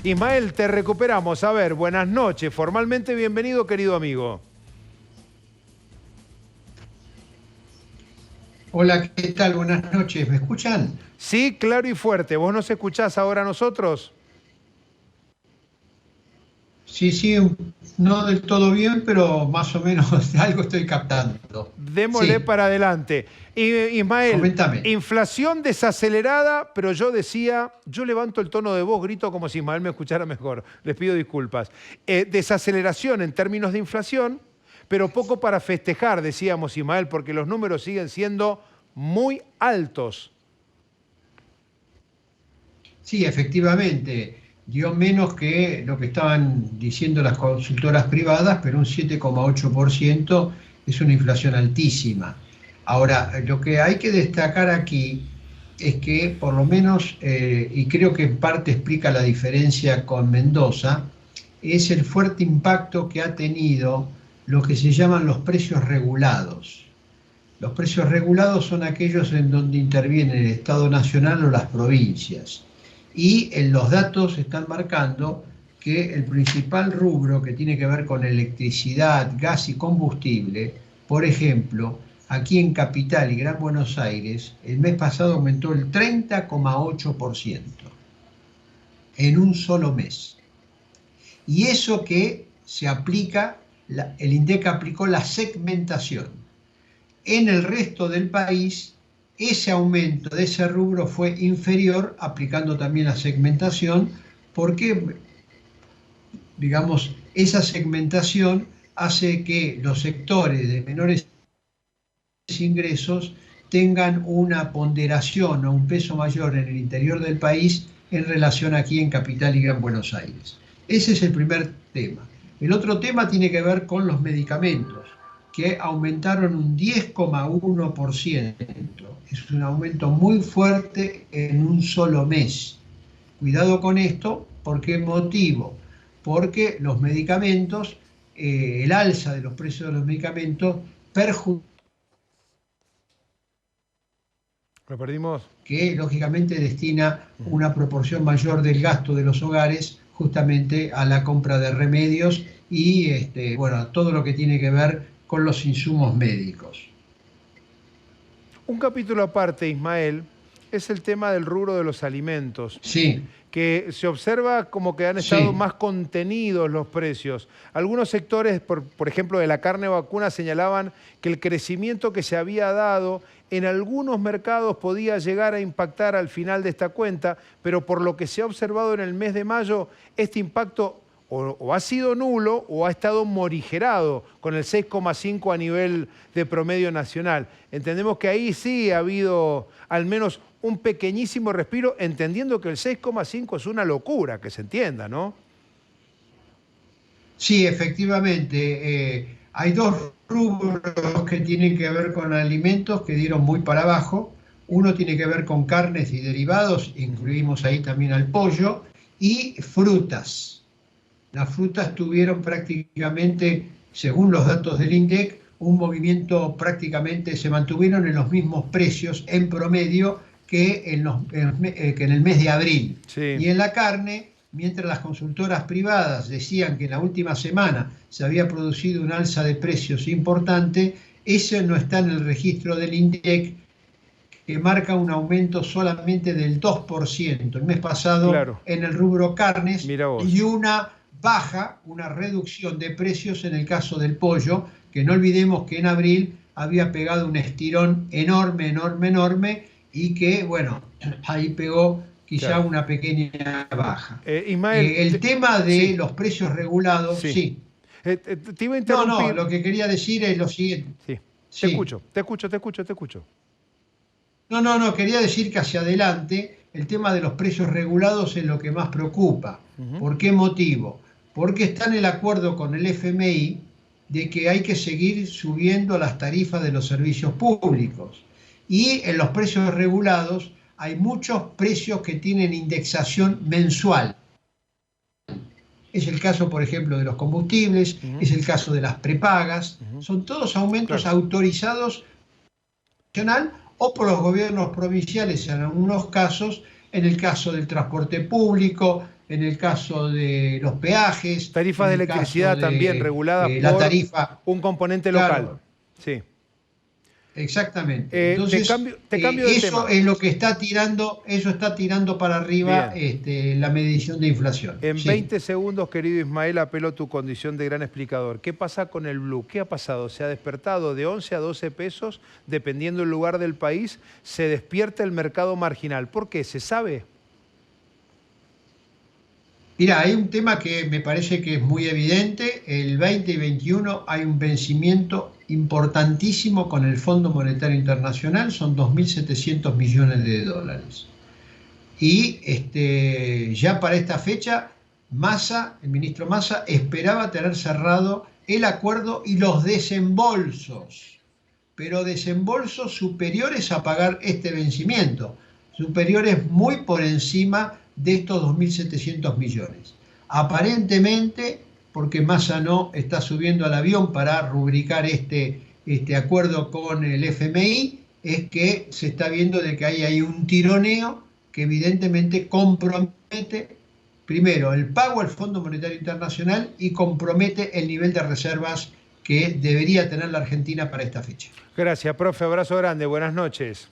Ismael, te recuperamos. A ver, buenas noches. Formalmente bienvenido, querido amigo. Hola, ¿qué tal? Buenas noches. ¿Me escuchan? Sí, claro y fuerte. ¿Vos nos escuchás ahora a nosotros? Sí, sí, no del todo bien, pero más o menos algo estoy captando. Démosle Sí, para adelante. Ismael, coméntame. inflación desacelerada, pero yo decía, yo levanto el tono de voz, grito como si Ismael me escuchara mejor. Les pido disculpas. Desaceleración en términos de inflación, pero poco para festejar, decíamos Ismael, porque los números siguen siendo muy altos. Sí, efectivamente, dio menos que lo que estaban diciendo las consultoras privadas, pero un 7,8% es una inflación altísima. Ahora, lo que hay que destacar aquí es que por lo menos, y creo que en parte explica la diferencia con Mendoza, es el fuerte impacto que ha tenido lo que se llaman los precios regulados. Los precios regulados son aquellos en donde interviene el Estado Nacional o las provincias. Y en los datos están marcando que el principal rubro que tiene que ver con electricidad, gas y combustible, por ejemplo, aquí en Capital y Gran Buenos Aires, el mes pasado aumentó el 30,8% en un solo mes. Y eso que se aplica, el INDEC aplicó la segmentación. En el resto del país, ese aumento de ese rubro fue inferior, aplicando también la segmentación, porque, digamos, esa segmentación hace que los sectores de menores ingresos tengan una ponderación o un peso mayor en el interior del país en relación aquí en Capital y Gran Buenos Aires. Ese es el primer tema. El otro tema tiene que ver con los medicamentos, que aumentaron un 10,1%. Es un aumento muy fuerte en un solo mes. Cuidado con esto, ¿por qué motivo? Porque los medicamentos, el alza de los precios de los medicamentos perjudica, ¿Lo perdimos? que lógicamente destina una proporción mayor del gasto de los hogares justamente a la compra de remedios y bueno, todo lo que tiene que ver con los insumos médicos. Un capítulo aparte, Ismael, es el tema del rubro de los alimentos, Sí, que se observa como que han estado sí, más contenidos los precios. Algunos sectores, por ejemplo, de la carne vacuna, señalaban que el crecimiento que se había dado en algunos mercados podía llegar a impactar al final de esta cuenta, pero por lo que se ha observado en el mes de mayo, este impacto o ha sido nulo o ha estado morigerado con el 6,5 a nivel de promedio nacional. Entendemos que ahí sí ha habido al menos un pequeñísimo respiro, entendiendo que el 6,5 es una locura, que se entienda, ¿no? sí, efectivamente. Hay dos rubros que tienen que ver con alimentos que dieron muy para abajo. Uno tiene que ver con carnes y derivados, incluimos ahí también al pollo, y frutas. Las frutas tuvieron prácticamente, según los datos del INDEC, un movimiento prácticamente, se mantuvieron en los mismos precios en promedio que en el mes de abril. Sí, Y en la carne, mientras las consultoras privadas decían que en la última semana se había producido un alza de precios importante, eso no está en el registro del INDEC, que marca un aumento solamente del 2% el mes pasado claro, en el rubro carnes mira y vos. una baja, una reducción de precios en el caso del pollo, que no olvidemos que en abril había pegado un estirón enorme, enorme, enorme y que, bueno, ahí pegó quizá Claro. una pequeña baja. Ismael, El tema de sí, los precios regulados, sí. sí. Te iba a No, no, interrumpir. lo que quería decir es lo siguiente. Sí, te Sí. escucho, te escucho, te escucho, te escucho. No, no, no, quería decir que hacia adelante el tema de los precios regulados es lo que más preocupa. Ujú. ¿Por qué motivo? Porque está en el acuerdo con el FMI de que hay que seguir subiendo las tarifas de los servicios públicos. Y en los precios regulados hay muchos precios que tienen indexación mensual. Es el caso, por ejemplo, de los combustibles, Ujú, es el caso de las prepagas. ujú. Son todos aumentos Claro. autorizados nacional o por los gobiernos provinciales en algunos casos, en el caso del transporte público, en el caso de los peajes, Tarifas en de el electricidad caso de también reguladas la por tarifa. un componente local. Claro, Sí. exactamente. Entonces, Te cambio de eso tema. es lo que eso está tirando para arriba Bien. la medición de inflación. En Sí. 20 segundos, querido Ismael, apelo a tu condición de gran explicador. ¿Qué pasa con el blue? ¿Qué ha pasado? Se ha despertado de 11 a 12 pesos, dependiendo del lugar del país, se despierta el mercado marginal. ¿Por qué? ¿Se sabe? Mira, hay un tema que me parece que es muy evidente. El 20 y 21 hay un vencimiento importantísimo con el Fondo Monetario Internacional, son 2.700 millones de dólares. Y ya para esta fecha, el ministro Massa, esperaba tener cerrado el acuerdo y los desembolsos, pero desembolsos superiores a pagar este vencimiento, superiores muy por encima de estos 2.700 millones. Aparentemente, porque Massa no está subiendo al avión para rubricar este acuerdo con el FMI, es que se está viendo de que hay un tironeo que evidentemente compromete primero el pago al Fondo Monetario Internacional y compromete el nivel de reservas que debería tener la Argentina para esta fecha. Gracias, profe. Abrazo grande. Buenas noches.